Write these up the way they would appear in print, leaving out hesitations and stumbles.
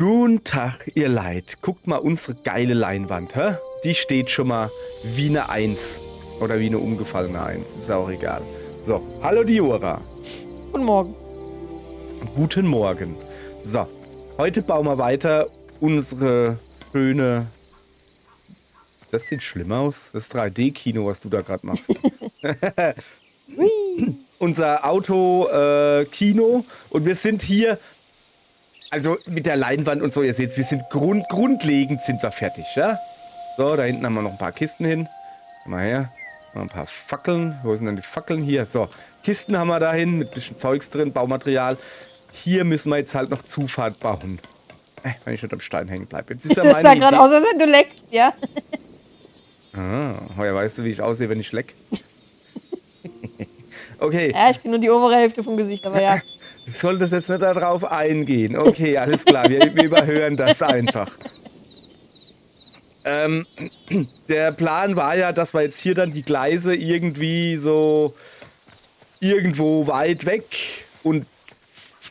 Guten Tag, ihr Leid. Guckt mal unsere geile Leinwand, hä? Die steht schon mal wie eine Eins. Oder wie eine umgefallene Eins. Ist auch egal. So, hallo Diora. Guten Morgen. Guten Morgen. So, heute bauen wir weiter unsere schöne... Das sieht schlimm aus. Das 3D-Kino, was du da gerade machst. Unser Auto-Kino. Und wir sind hier... Also mit der Leinwand und so, ihr seht, wir sind grundlegend sind wir fertig, ja? So, da hinten haben wir noch ein paar Kisten hin. Mal her. Noch ein paar Fackeln. Wo sind denn die Fackeln hier? So, Kisten haben wir da hin mit ein bisschen Zeugs drin, Baumaterial. Hier müssen wir jetzt halt noch Zufahrt bauen. Wenn ich nicht am Stein hängen bleibe. Jetzt ist ja Das meine sah gerade aus, als wenn du leckst, ja? Ja, weißt du, wie ich aussehe, wenn ich leck? Okay. Ja, ich kenne nur die obere Hälfte vom Gesicht, aber ja. Du solltest jetzt nicht darauf eingehen. Okay, alles klar, wir überhören das einfach. Der Plan war ja, dass wir jetzt hier dann die Gleise irgendwie so irgendwo weit weg und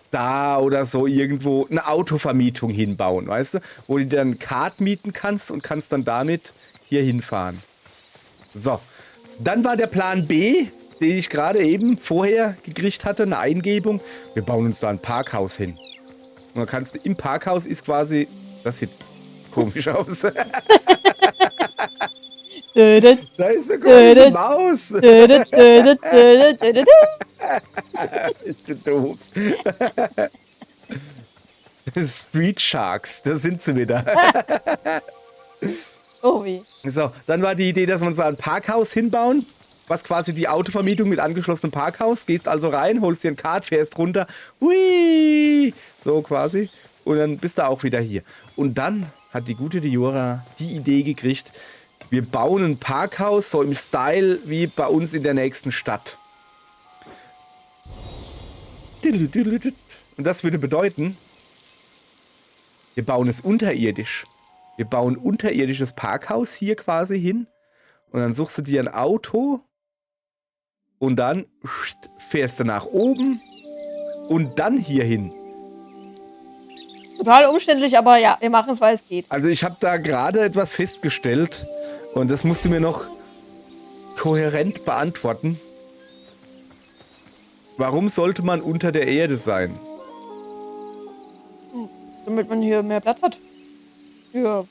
da oder so irgendwo eine Autovermietung hinbauen, weißt du? Wo du dann ein Kart mieten kannst und kannst dann damit hier hinfahren. So, dann war der Plan B, den ich gerade eben vorher gekriegt hatte, eine Eingebung. Wir bauen uns da ein Parkhaus hin. Und dann kannst du im Parkhaus ist quasi, das sieht komisch aus. Da ist eine komische Maus. Ist du doof. Street Sharks, da sind sie wieder. Oh wie. So, dann war die Idee, dass wir uns da ein Parkhaus hinbauen, was quasi die Autovermietung mit angeschlossenem Parkhaus. Gehst also rein, holst dir ein Kart, fährst runter. Hui! So quasi. Und dann bist du auch wieder hier. Und dann hat die gute Diora die Idee gekriegt, wir bauen ein Parkhaus so im Style wie bei uns in der nächsten Stadt. Und das würde bedeuten, wir bauen es unterirdisch. Wir bauen ein unterirdisches Parkhaus hier quasi hin. Und dann suchst du dir ein Auto. Und dann fährst du nach oben. Und dann hier hin. Total umständlich, aber ja, wir machen es, weil es geht. Also ich habe da gerade etwas festgestellt. Und das musst du mir noch kohärent beantworten. Warum sollte man unter der Erde sein? Damit man hier mehr Platz hat. Für,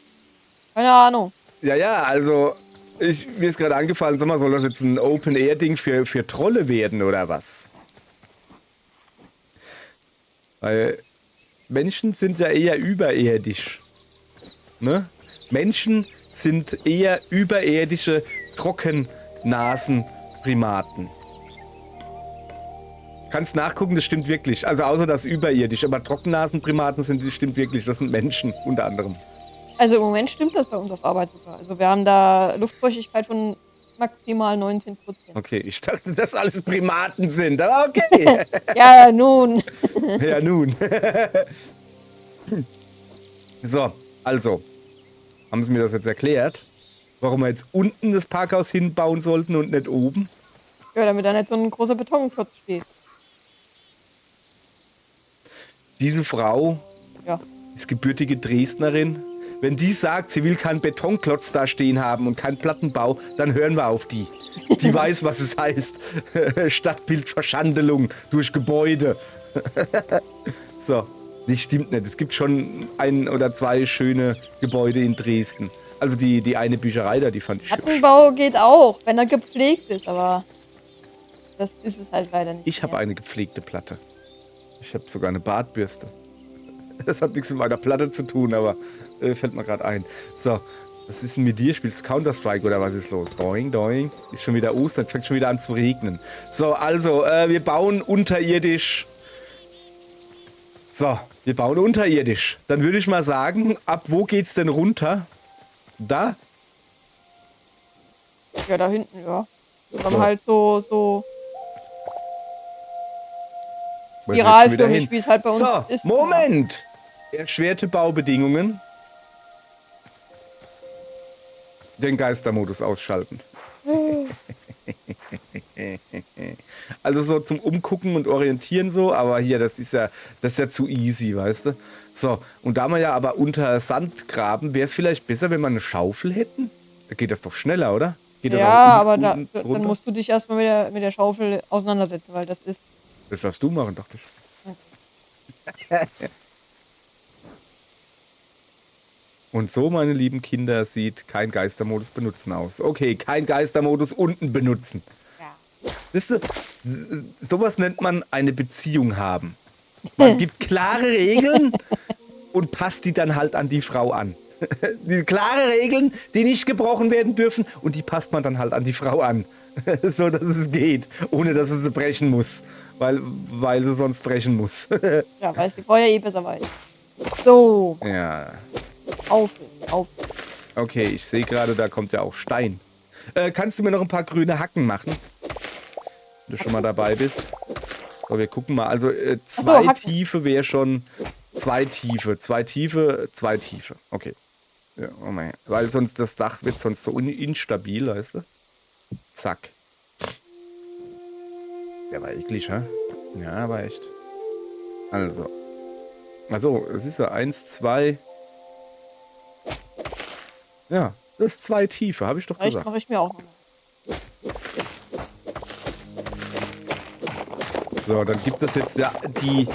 keine Ahnung. Ja, also mir ist gerade angefallen, sag mal, soll das jetzt ein Open-Air-Ding für Trolle werden oder was? Weil Menschen sind ja eher überirdisch. Ne? Menschen sind eher überirdische Trockennasenprimaten. Kannst nachgucken, das stimmt wirklich. Also außer das überirdisch. Aber Trockennasenprimaten stimmt wirklich. Das sind Menschen unter anderem. Also im Moment stimmt das bei uns auf Arbeit sogar. Also wir haben da Luftfeuchtigkeit von maximal 19%. Okay, ich dachte, dass alles Primaten sind. Aber okay. Ja, nun. Ja, nun. So, also. Haben sie mir das jetzt erklärt? Warum wir jetzt unten das Parkhaus hinbauen sollten und nicht oben? Ja, damit da nicht so ein großer Betonklotz steht. Diese Frau Ja. ist gebürtige Dresdnerin. Wenn die sagt, sie will keinen Betonklotz da stehen haben und keinen Plattenbau, dann hören wir auf die. Die weiß, was es heißt. Stadtbildverschandelung durch Gebäude. So, das stimmt nicht. Es gibt schon ein oder zwei schöne Gebäude in Dresden. Also die eine Bücherei da, die fand ich schön. Plattenbau geht auch, wenn er gepflegt ist, aber das ist es halt leider nicht. Ich habe eine gepflegte Platte. Ich habe sogar eine Bartbürste. Das hat nichts mit meiner Platte zu tun, aber fällt mir gerade ein. So, was ist denn mit dir? Spielst du Counter-Strike oder was ist los? Doing, doing. Ist schon wieder Ostern, jetzt fängt schon wieder an zu regnen. So, also, wir bauen unterirdisch. So, wir bauen unterirdisch. Dann würde ich mal sagen, ab wo geht's denn runter? Da? Ja, da hinten, ja. Wir haben halt so spiralförmig, wie es halt bei uns so, ist. Moment! Erschwerte Baubedingungen. Den Geistermodus ausschalten. Also so zum Umgucken und Orientieren so, aber hier, das ist ja zu easy, weißt du? So, und da wir ja aber unter Sand graben, wäre es vielleicht besser, wenn wir eine Schaufel hätten? Da geht das doch schneller, oder? Geht das auch Ja, aber unten dann runter? musst du dich erstmal mit der Schaufel auseinandersetzen, weil das ist. Das darfst du machen, dachte ich. Okay. Und so, meine lieben Kinder, sieht kein Geistermodus benutzen aus. Okay, kein Geistermodus unten benutzen. Ja. Wisst ihr, sowas nennt man eine Beziehung haben. Man gibt klare Regeln und passt die dann halt an die Frau an. Die klare Regeln, die nicht gebrochen werden dürfen, und die passt man dann halt an die Frau an. So, dass es geht, ohne dass sie brechen muss. Weil sie sonst brechen muss. Ja, weil es die Frau ja eh besser weiß. So, Ja. auf. Okay, ich sehe gerade, da kommt ja auch Stein. Kannst du mir noch ein paar grüne Hacken machen? Wenn du schon mal dabei bist. So, wir gucken mal. Also zwei Hacken. Tiefe wäre schon... Zwei Tiefe. Okay. Ja, oh mein. Weil sonst das Dach wird sonst so instabil, weißt du? Zack. Der war eklig, hä? Ja, aber echt. Also. Also, es ist ja 1, 2... Ja, das ist 2 Tiefe, habe ich doch Vielleicht gesagt. mache ich mir auch noch. So, dann gibt es jetzt ja die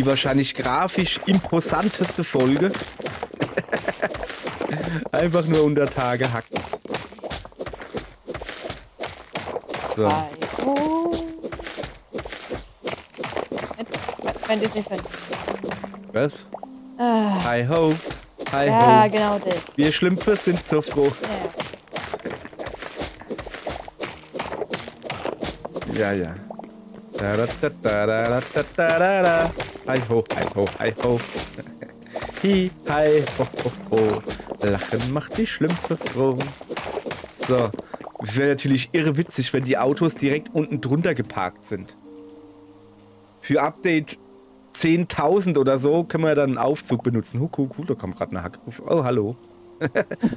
wahrscheinlich grafisch imposanteste Folge. Einfach nur unter Tage hacken. So, Oh. Kein Disney-Fan. was? Ah, Hi ho, hi ja, ho. genau das. Wir Schlümpfe sind so froh. Ja. Ja. Da, da, da, da, da, da, da, da, da. Hi ho, hi ho, hi ho. Hi, hi, ho, ho, ho. Lachen macht die Schlümpfe froh. So. Es wäre natürlich irre witzig, wenn die Autos direkt unten drunter geparkt sind. Für Update 10.000 oder so können wir dann einen Aufzug benutzen. Cool, da kommt gerade eine Hacke. Oh, hallo.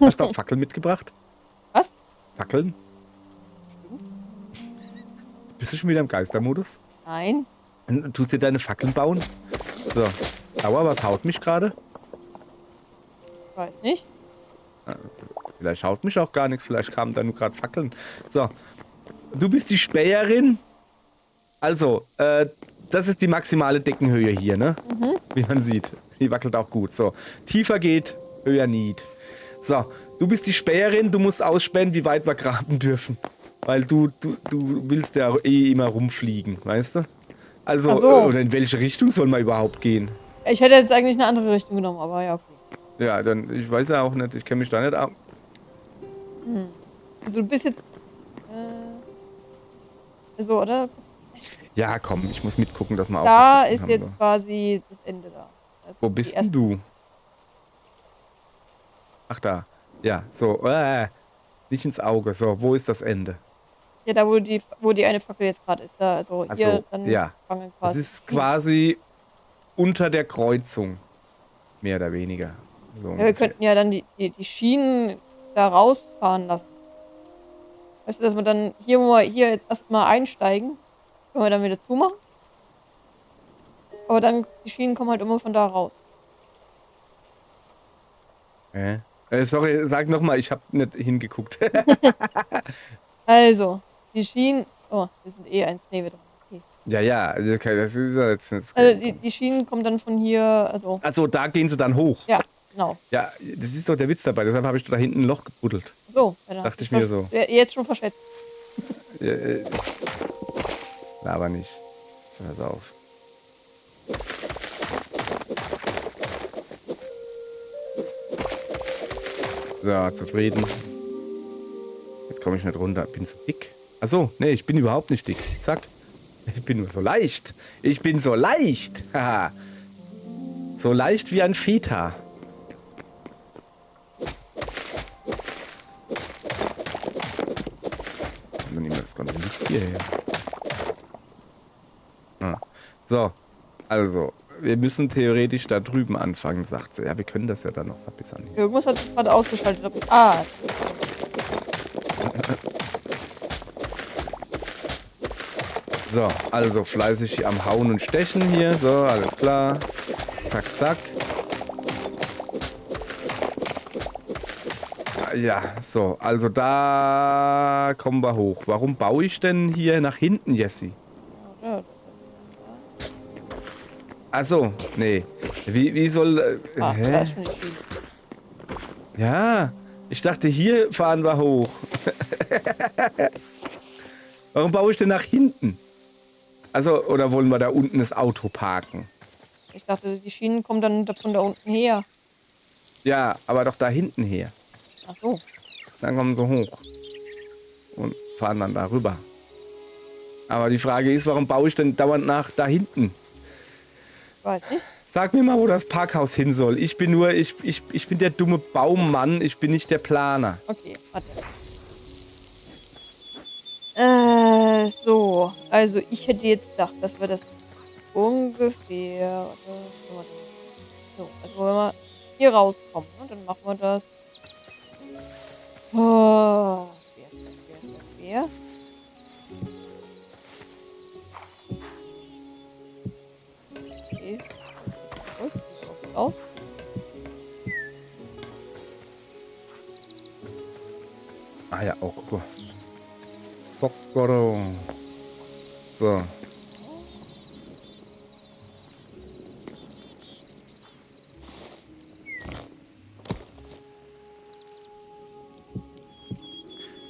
Hast du auch Fackeln mitgebracht? Was? Fackeln? Stimmt. Bist du schon wieder im Geistermodus? Nein. Und tust dir deine Fackeln bauen? So. Aua, was haut mich gerade? Ich weiß nicht. Vielleicht haut mich auch gar nichts. Vielleicht kamen da nur gerade Fackeln. So. Du bist die Späherin. Also, das ist die maximale Deckenhöhe hier, ne? Wie man sieht. Die wackelt auch gut. So. Tiefer geht, höher nicht. So. Du bist die Späherin. Du musst ausspähen, wie weit wir graben dürfen. Weil du willst ja eh immer rumfliegen, weißt du? Also, Ach so. Oder in welche Richtung soll man überhaupt gehen? Ich hätte jetzt eigentlich eine andere Richtung genommen, aber ja, okay. Ja, dann, ich weiß ja auch nicht, ich kenne mich da nicht aus. Also du bist jetzt. So, oder? Ja, komm, ich muss mitgucken, dass wir auch Da was zu tun ist haben, jetzt so. quasi das Ende da. Das Wo ist bist die denn erste- du? Ach, da. Ja, so, nicht ins Auge. So, wo ist das Ende? Ja, da wo die eine Fackel jetzt gerade ist. Da, also Ach hier so, dann ja. fangen Das quasi. ist quasi unter der Kreuzung. Mehr oder weniger. So Ja, wir ungefähr. könnten ja dann die Schienen da rausfahren lassen. Weißt du, dass wir dann hier, wo wir hier jetzt erstmal einsteigen, können wir dann wieder zumachen. Aber dann, die Schienen kommen halt immer von da raus. Sorry, sag nochmal, ich habe nicht hingeguckt. Also, die Schienen. Oh, wir sind eh ein Snake dran. Okay. Ja, okay, das ist ja jetzt nicht. Also die Schienen kommen dann von hier, also. Achso, da gehen sie dann hoch. Ja, genau. Ja, das ist doch der Witz dabei. Deshalb habe ich da hinten ein Loch gebuddelt. So, ja, dann Dachte hast ich du mir schon- so. Ja, jetzt schon verschätzt. Aber nicht. Pass auf. So, zufrieden. Jetzt komme ich nicht runter. Bin so dick. Achso, nee, ich bin überhaupt nicht dick. Zack. Ich bin nur so leicht. Ich bin so leicht. Haha. So leicht wie ein Feta. Dann nehmen wir das ganze Licht hierher. So, also, wir müssen theoretisch da drüben anfangen, sagt sie. Ja, wir können das ja dann noch verbessern. Irgendwas hat sich gerade ausgeschaltet. Ah, So, also fleißig am Hauen und Stechen hier. So, alles klar. Zack, zack. Ja, so, also da kommen wir hoch. Warum baue ich denn hier nach hinten, Jessie? Ja, Achso, nee. Wie soll... da hä? ist schon die Schiene. Ja, ich dachte, hier fahren wir hoch. Warum baue ich denn nach hinten? Also, oder wollen wir da unten das Auto parken? Ich dachte, die Schienen kommen dann von da unten her. Ja, aber doch da hinten her. Ach so. Dann kommen sie hoch. Und fahren dann da rüber. Aber die Frage ist, warum baue ich denn dauernd nach da hinten? Ich weiß nicht. Sag mir mal, wo das Parkhaus hin soll. Ich bin nur, ich bin der dumme Baummann, ich bin nicht der Planer. Okay, warte. So. Also, ich hätte jetzt gedacht, dass wir das ungefähr... So, also wenn wir hier rauskommen, ne, dann machen wir das... Oh, schwer. Okay. Gut, auf. Ah ja, oh, guck mal. Kokoro. So.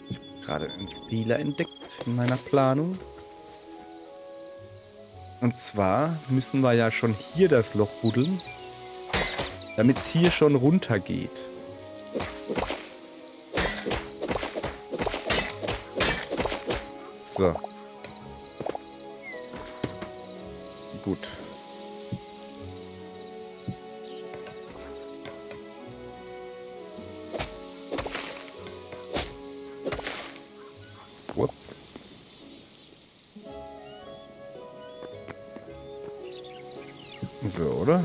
Ich habe gerade einen Fehler entdeckt in meiner Planung. Und zwar müssen wir ja schon hier das Loch buddeln, damit es hier schon runter geht. So. Gut. Whoop. So, oder?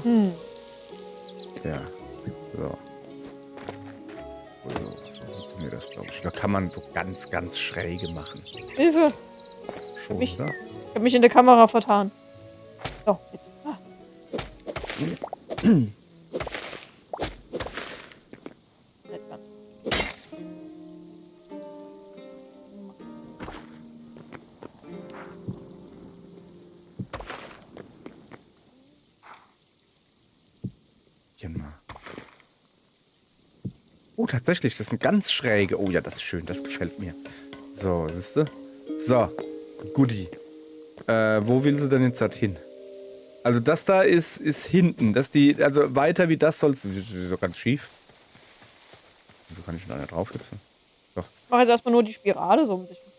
Ja. So. So funktioniert das, glaube ich. Da kann man so ganz, ganz schräge machen. Hilfe! Schon, Ich oder? habe mich in der Kamera vertan. So, jetzt. Ah. Nicht ganz. Hier mal. Oh, tatsächlich, das sind ganz schräge. Oh ja, das ist schön, das gefällt mir. So, siehst du? So, Goodie. Wo will sie denn jetzt halt hin? Also das da ist hinten. Also weiter wie das soll es. So ganz schief. Wieso kann ich da nicht draufhüpfen? Ich mache jetzt erstmal nur die Spirale so ein bisschen.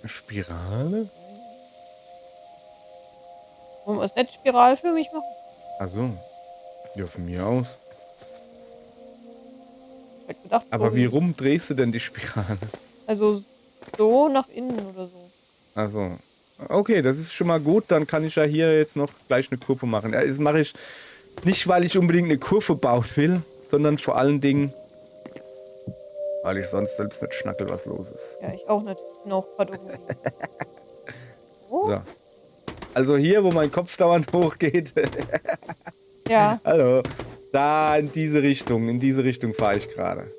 Eine Spirale? Wollen wir es nicht Spiral für mich machen? Achso. Ja, von mir aus. Ich hätte gedacht, Aber so wie rum drehst du denn die Spirale? Also so nach innen oder so. Also, okay, das ist schon mal gut. Dann kann ich ja hier jetzt noch gleich eine Kurve machen. Ja, das mache ich nicht, weil ich unbedingt eine Kurve bauen will, sondern vor allen Dingen, weil ich sonst selbst nicht schnackel, was los ist. Ja, ich auch nicht. Ich bin auch gerade irgendwie. Oh, So. Also hier, wo mein Kopf dauernd hochgeht. ja. Hallo. Da in diese Richtung fahre ich gerade.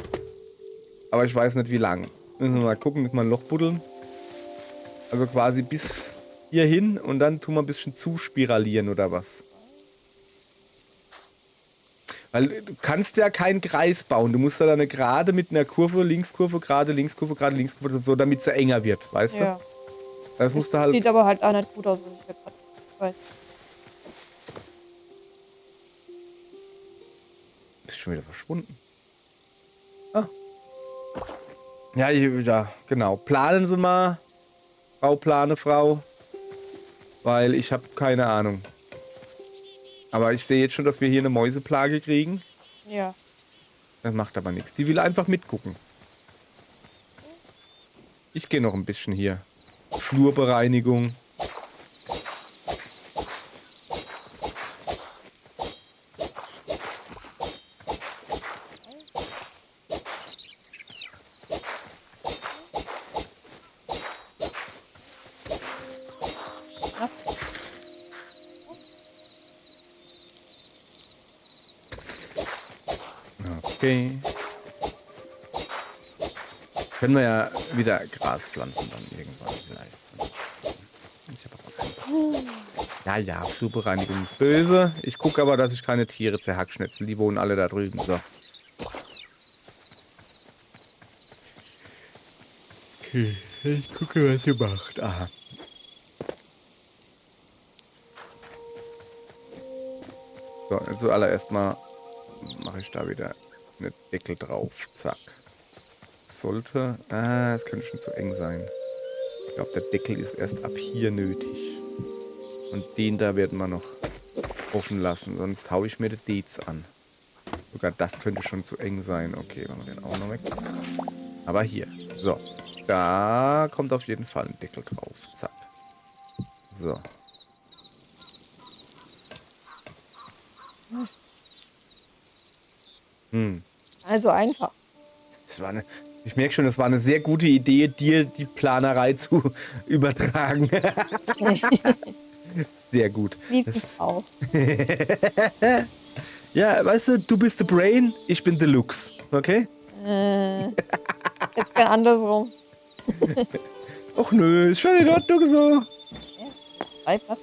Aber ich weiß nicht, wie lang. Müssen wir mal gucken, mit mal ein Loch buddeln. Also quasi bis hierhin und dann tun wir ein bisschen zuspiralieren oder was. Weil du kannst ja keinen Kreis bauen. Du musst da eine Gerade mit einer Kurve, Linkskurve, gerade, Linkskurve, gerade, Linkskurve, so, damit sie enger wird, weißt Ja. du? Das musst du Das halt. sieht aber halt auch nicht gut aus, wenn ich gerade weiß. Ist schon wieder verschwunden. Ah. Ja, genau. Planen Sie mal. Frau. Weil ich habe keine Ahnung. Aber ich sehe jetzt schon, dass wir hier eine Mäuseplage kriegen. Ja. Das macht aber nichts. Die will einfach mitgucken. Ich gehe noch ein bisschen hier. Flurbereinigung. Okay. Können wir ja wieder Gras pflanzen dann irgendwann vielleicht. Ich hab aber keinen Bock. Ja, ja, Flurbereinigung ist böse. Ich gucke aber, dass ich keine Tiere zerhackschnetzel. Die wohnen alle da drüben. So. Okay, ich gucke, was ihr macht. Aha. So, zuallererst mal mache ich da wieder einen Deckel drauf. Zack. Sollte... Ah, das könnte schon zu eng sein. Ich glaube, der Deckel ist erst ab hier nötig. Und den da werden wir noch offen lassen, sonst haue ich mir den Dez an. Sogar das könnte schon zu eng sein. Okay, machen wir den auch noch weg. Aber hier. So. Da kommt auf jeden Fall ein Deckel drauf. Zack. So. Also einfach. Das war ich merke schon, das war eine sehr gute Idee, dir die Planerei zu übertragen. Sehr gut. Lieb mich auch. Ja, weißt du, du bist the Brain, ich bin the Lux. Okay? Jetzt kein andersrum. Och nö, ist schon in Ordnung so. Drei Platz.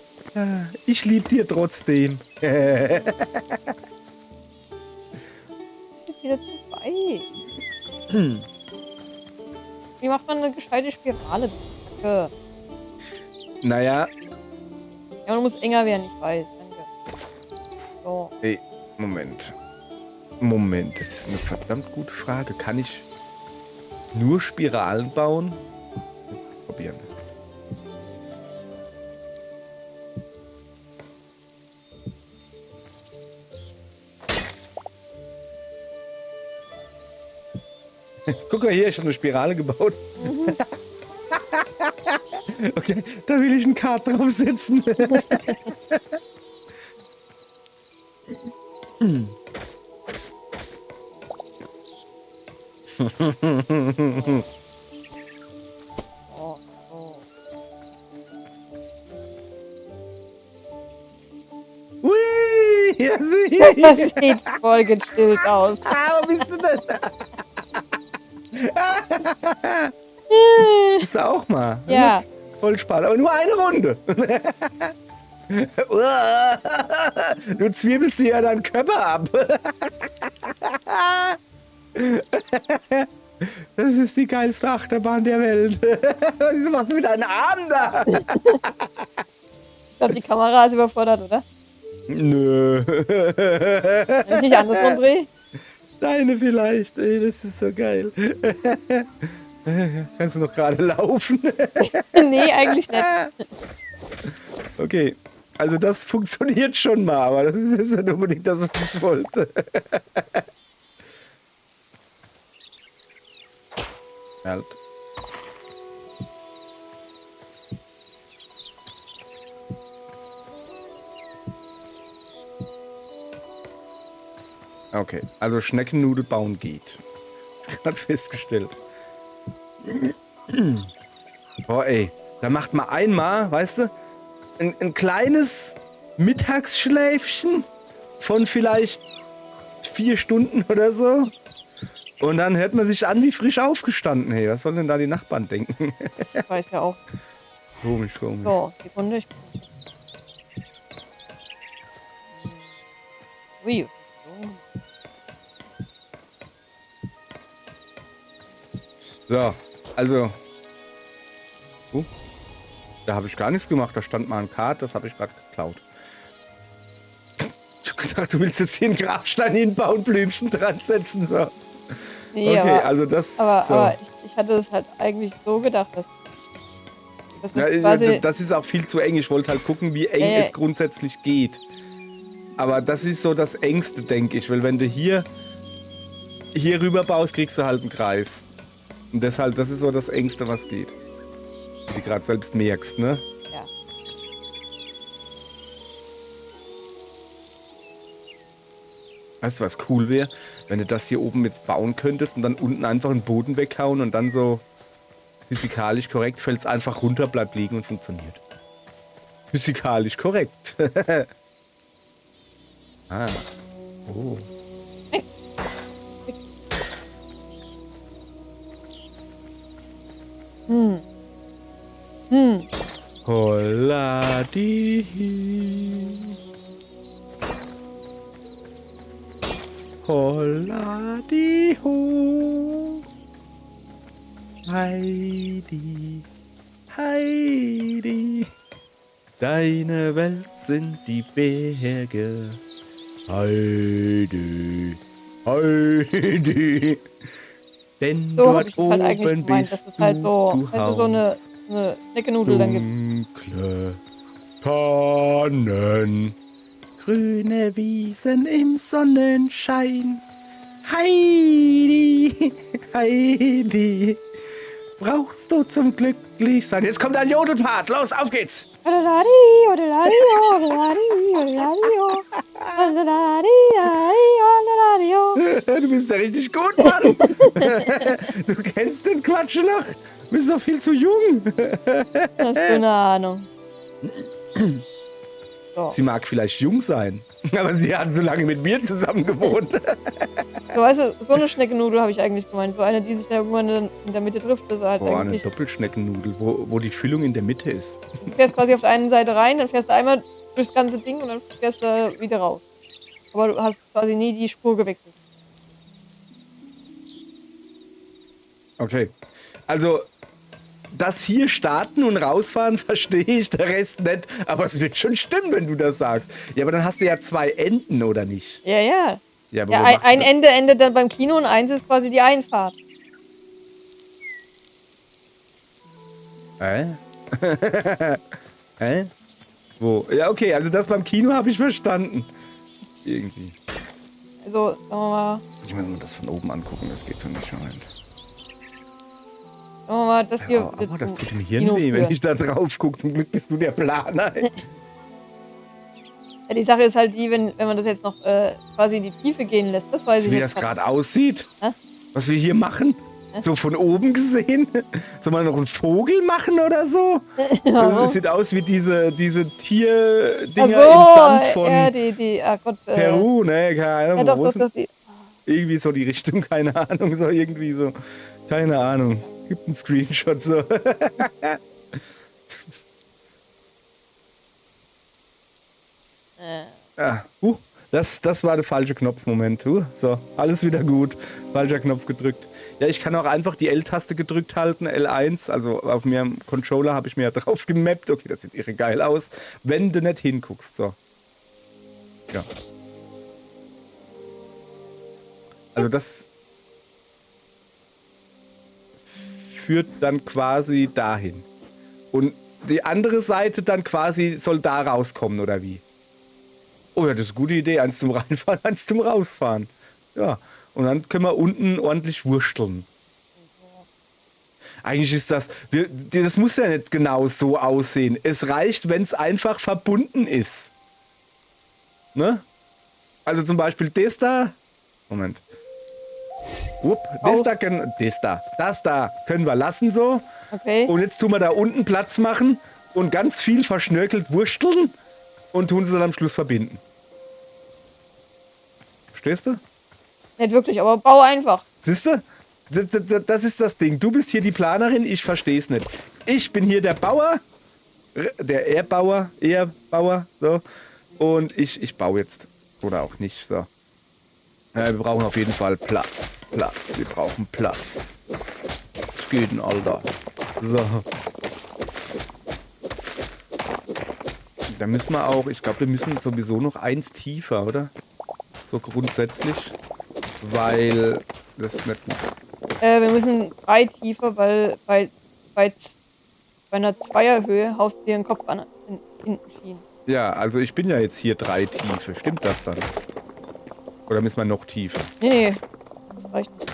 Ich lieb dir trotzdem. Das ist jetzt wieder zu weit. Wie macht man eine gescheite Spirale? Danke. Naja, Ja, man muss enger werden, ich weiß. Danke. So. ey, Moment, das ist eine verdammt gute Frage. Kann ich nur Spiralen bauen? Probieren. Guck mal hier, ich habe eine Spirale gebaut. Okay, da will ich einen Kart draufsetzen. So, so. Hui! Das sieht voll gechillt aus. Wo bist du denn? Bist du auch mal? Ja. Voll spannend, aber nur eine Runde. Du zwirbelst dir ja deinen Körper ab. Das ist die geilste Achterbahn der Welt. Wieso machst du mit deinen Armen da? Ich glaube, die Kamera ist überfordert, oder? Nö. Wenn ich nicht andersrum drehe. Deine vielleicht. Ey, das ist so geil. Kannst du noch gerade laufen? Nee, eigentlich nicht. Okay. Also das funktioniert schon mal, aber das ist nicht unbedingt das, was ich wollte. Halt. Okay, also Schneckennudel bauen geht. Ich hab gerade festgestellt. Boah, ey, da macht man einmal, weißt du, ein kleines Mittagsschläfchen von vielleicht 4 Stunden oder so. Und dann hört man sich an wie frisch aufgestanden. Hey, was sollen denn da die Nachbarn denken? Ich weiß ja auch. Komisch. So, Sekunde. Ui. So, also. Da habe ich gar nichts gemacht. Da stand mal ein Kart, das habe ich gerade geklaut. Ich habe gedacht, du willst jetzt hier einen Grabstein hinbauen, Blümchen dran setzen. So. Nee, Okay, aber, also das. aber ich hatte es halt eigentlich so gedacht, dass das ist Ja, quasi. das ist auch viel zu eng. Ich wollte halt gucken, wie eng es grundsätzlich geht. Aber das ist so das Engste, denke ich. Weil wenn du hier rüber baust, kriegst du halt einen Kreis. Und deshalb, das ist so das Engste, was geht. Wie du gerade selbst merkst, ne? Ja. Weißt du, was cool wäre? Wenn du das hier oben jetzt bauen könntest und dann unten einfach den Boden weghauen und dann so physikalisch korrekt fällt es einfach runter, bleibt liegen und funktioniert. Physikalisch korrekt. Ah. Oh. Holla die. Holla die ho. Heidi, Heidi. Deine Welt sind die Berge. Heidi, Heidi. Denn So habe dort ich das halt eigentlich oben gemeint, bist dass es halt so, du zu weißt du, so eine Haus. Schneckenudel dann gibt. Dunkle Tannen, grüne Wiesen im Sonnenschein. Heidi, Heidi, brauchst du zum Glücklichsein. Jetzt kommt ein Jodelpart. Los, auf geht's. Du bist ja richtig gut, Mann. Du kennst den Quatsch noch. Du bist doch viel zu jung. Hast du eine Ahnung? So. Sie mag vielleicht jung sein, aber sie hat so lange mit mir zusammen gewohnt. So, weißt du, so eine Schneckenudel habe ich eigentlich gemeint. So eine, die sich da irgendwann in der Mitte trifft. Das ist halt Boah, eine eigentlich. Doppelschneckennudel, wo die Füllung in der Mitte ist. Du fährst quasi auf der einen Seite rein, dann fährst du einmal durchs ganze Ding und dann fährst du wieder raus. Aber du hast quasi nie die Spur gewechselt. Okay. Also, das hier starten und rausfahren, verstehe ich, der Rest nicht. Aber es wird schon stimmen, wenn du das sagst. Ja, aber dann hast du ja 2 Enden, oder nicht? Ja, ja. Ja, aber Ja, wo ein machst du das? Ende endet dann beim Kino und eins ist quasi die Einfahrt. Hä? Wo? Ja, okay, also das beim Kino habe ich verstanden. Irgendwie. Also, sagen wir mal, Ich muss mir das von oben angucken, das geht so nicht. Moment. sagen wir mal, das hier. Aber das tut mir Kino Hirn weh, wenn für. ich da drauf gucke. Zum Glück bist du der Planer. Ja, die Sache ist halt die, wenn man das jetzt noch quasi in die Tiefe gehen lässt, das weiß ich Wie jetzt das grad gerade aussieht. Hä? Was wir hier machen. So von oben gesehen. Soll man noch einen Vogel machen oder so? Ja. Es sieht aus wie diese Tierdinger Ach im so, Sand von ja, ah Gott. Peru, ne? Keine Ahnung. Ja, doch, wo doch, ist doch, die. irgendwie so die Richtung, keine Ahnung, so irgendwie so, keine Ahnung. Gibt einen Screenshot so. Ah, das war der falsche Knopf, Moment. So, alles wieder gut. Falscher Knopf gedrückt. Ja, ich kann auch einfach die L-Taste gedrückt halten, L1. Also auf mir Controller habe ich mir ja drauf gemappt. Okay, das sieht irre geil aus. Wenn du nicht hinguckst, so. Ja. Also das führt dann quasi dahin. Und die andere Seite dann quasi soll da rauskommen, oder wie? Oh ja, das ist eine gute Idee. Eins zum Reinfahren, eins zum Rausfahren. Ja, und dann können wir unten ordentlich wursteln. Eigentlich ist das muss ja nicht genau so aussehen. Es reicht, wenn es einfach verbunden ist. Ne? Also zum Beispiel das da. Moment. Das da können wir lassen so. Okay. Und jetzt tun wir da unten Platz machen und ganz viel verschnörkelt wursteln und tun sie dann am Schluss verbinden. Verstehst du? Nicht wirklich, aber bau einfach. Siehst du? Das ist das Ding. Du bist hier die Planerin, ich verstehe es nicht. Ich bin hier der Bauer, der Erbauer, so. Und ich baue jetzt. Oder auch nicht, so. Ja, wir brauchen auf jeden Fall Platz. Wir brauchen Platz. Was geht denn, Alter? So. Da müssen wir auch, ich glaube, wir müssen sowieso noch eins tiefer, oder? So grundsätzlich. Weil das ist nicht gut. Wir müssen 3 tiefer, weil bei einer Zweierhöhe haust du dir den Kopf an hinten Schienen. Ja, also ich bin ja jetzt hier 3 Tiefe. Stimmt das dann? Oder müssen wir noch tiefer? Nee, das reicht nicht.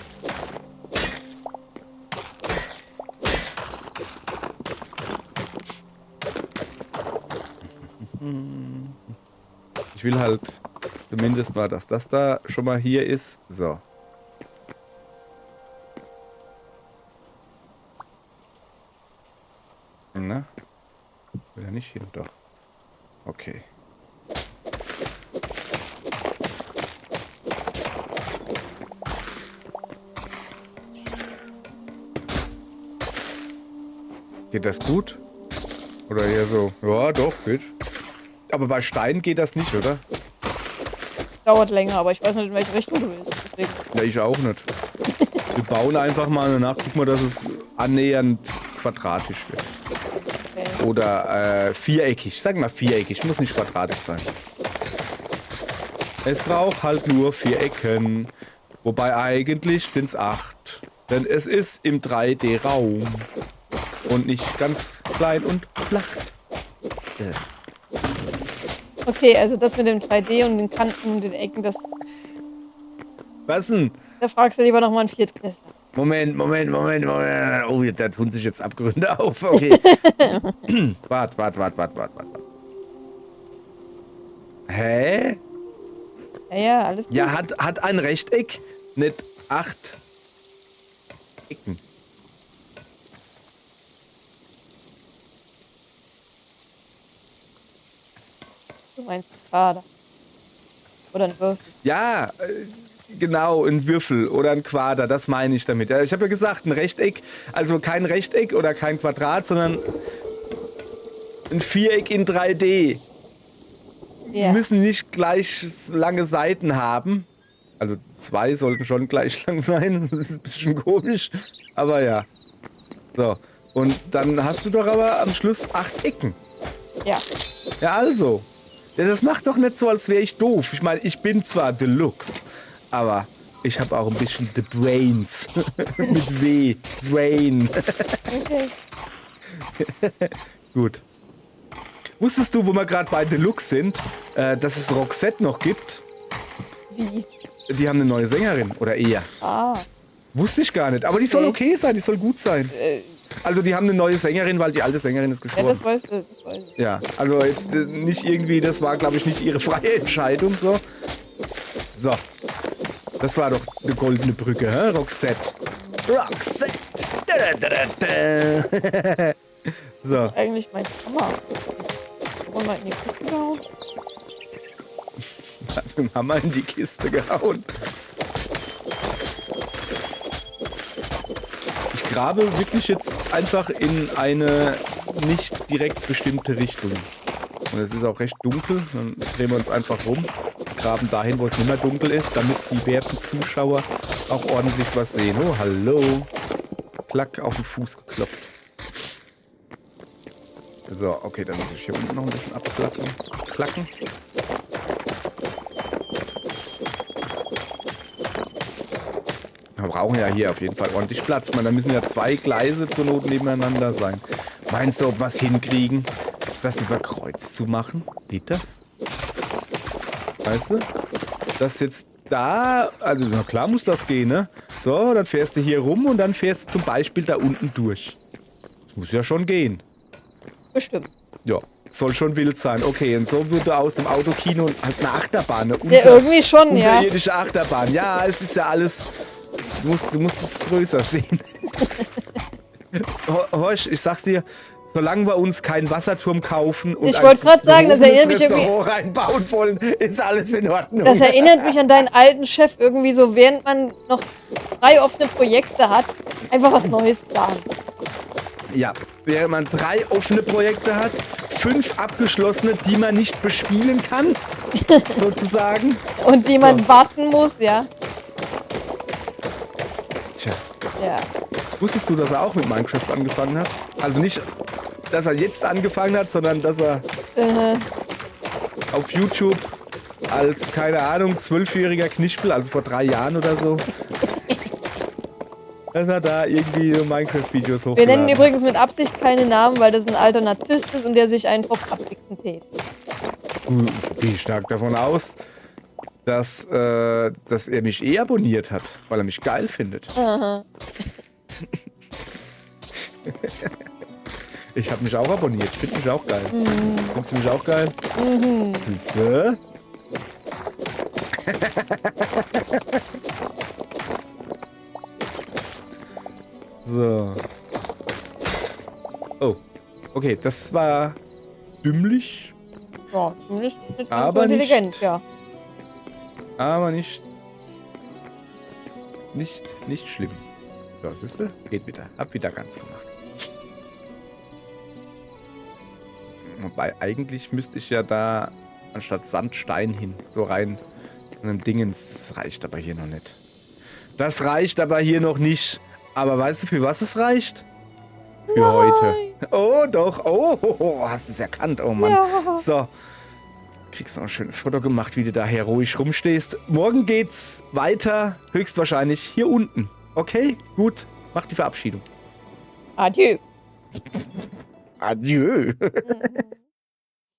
Ich will halt zumindest mal, dass das da schon mal hier ist. So. Na? Will er nicht hin? Doch. Okay. Geht das gut? Oder eher so, ja, doch, geht. Aber bei Stein geht das nicht, oder? Dauert länger, aber ich weiß nicht, in welche Richtung du willst. Deswegen. Ja, ich auch nicht. Wir bauen einfach mal danach, gucken wir, dass es annähernd quadratisch wird. Okay. Oder viereckig. Sag mal viereckig, muss nicht quadratisch sein. Es braucht halt nur 4 Ecken. Wobei eigentlich sind es 8. Denn es ist im 3D-Raum. Und nicht ganz klein und flach. Okay, also das mit dem 3D und den Kanten und den Ecken, das. Was denn? Da fragst du lieber nochmal einen Viertklässler. Moment. Oh, da tun sich jetzt Abgründe auf. Okay. Wart. Hä? Ja, alles gut. Ja, hat ein Rechteck nicht 8 Ecken. Du meinst einen Quader. Oder einen Würfel. Ja, genau, ein Würfel oder ein Quader, das meine ich damit. Ja, ich habe ja gesagt, ein Rechteck, also kein Rechteck oder kein Quadrat, sondern ein Viereck in 3D. Ja. Müssen nicht gleich lange Seiten haben. Also 2 sollten schon gleich lang sein. Das ist ein bisschen komisch. Aber ja. So. Und dann hast du doch aber am Schluss 8 Ecken. Ja. Ja, also. Ja, das macht doch nicht so, als wäre ich doof. Ich meine, ich bin zwar Deluxe, aber ich habe auch ein bisschen The Brains. Mit W. Brain. Okay. Gut. Wusstest du, wo wir gerade bei Deluxe sind, dass es Roxette noch gibt? Wie? Die haben eine neue Sängerin. Oder eher. Ah. Wusste ich gar nicht. Aber die soll Okay. okay sein, die soll gut sein. Also die haben eine neue Sängerin, weil die alte Sängerin ist Ja, gestorben. das weiß ich. Ja, also jetzt nicht irgendwie, das war glaube ich nicht ihre freie Entscheidung so. So. Das war doch eine goldene Brücke, hä? Roxette. Roxette. So. Eigentlich mein Hammer. Und mal in die Kiste gehauen. Hat den Hammer in die Kiste gehauen. Ich grabe wirklich jetzt einfach in eine nicht direkt bestimmte Richtung. Und es ist auch recht dunkel. Dann drehen wir uns einfach rum. Graben dahin, wo es nicht mehr dunkel ist, damit die werten Zuschauer auch ordentlich was sehen. Oh, hallo. Klack, auf den Fuß gekloppt. So, okay, dann muss ich hier unten noch ein bisschen abklacken. Wir brauchen ja hier auf jeden Fall ordentlich Platz. Da müssen ja 2 Gleise zur Not nebeneinander sein. Meinst du, ob wir es hinkriegen, das über Kreuz zu machen? Geht das? Weißt du? Das jetzt da, also na klar muss das gehen, ne? So, dann fährst du hier rum und dann fährst du zum Beispiel da unten durch. Das muss ja schon gehen. Bestimmt. Ja, soll schon wild sein. Okay, und so würde aus dem Autokino halt eine Achterbahn, eine Ja, irgendwie schon, ja. unterirdische Achterbahn. Ja, es ist ja alles. Du musst es größer sehen. Horch, ich sag's dir, solange wir uns keinen Wasserturm kaufen und Ich wollte gerade sagen, das erinnert mich irgendwie. Restaurant reinbauen wollen, ist alles in Ordnung. Das erinnert mich an deinen alten Chef irgendwie so, während man noch 3 offene Projekte hat, einfach was Neues planen. Ja, während man 3 offene Projekte hat, 5 abgeschlossene, die man nicht bespielen kann, sozusagen. Und die man warten muss, ja. Tja, Ja. wusstest du, dass er auch mit Minecraft angefangen hat? Also nicht, dass er jetzt angefangen hat, sondern dass er auf YouTube als, keine Ahnung, 12-jähriger Knispel, also vor 3 Jahren oder so, dass er da irgendwie Minecraft-Videos Wir hochgeladen nennen übrigens mit Absicht keine Namen, weil das ein alter Narzisst ist und der sich einen drauf abwichsen tät. Ich gehe stark davon aus, dass er mich abonniert hat, weil er mich geil findet. Aha. Ich habe mich auch abonniert. Ich finde mich auch geil. Mhm. Findest du mich auch geil? Mhm. Siehste? So. Oh. Okay, das war dümmlich, Ja, zumindest nicht ganz so Aber intelligent, nicht- ja. aber nicht schlimm. So, siehste? Geht wieder. Hab wieder ganz gemacht. Weil eigentlich müsste ich ja da anstatt Sandstein hin. So rein in einem Dingens. Das reicht aber hier noch nicht. Das reicht aber hier noch nicht. Aber weißt du, für was es reicht? Für Nein. heute. Oh, doch. Oh, hast es erkannt. Oh, Mann. Ja. So. Kriegst noch ein schönes Foto gemacht, wie du da heroisch rumstehst. Morgen geht's weiter. Höchstwahrscheinlich hier unten. Okay? Gut. Mach die Verabschiedung. Adieu. Adieu.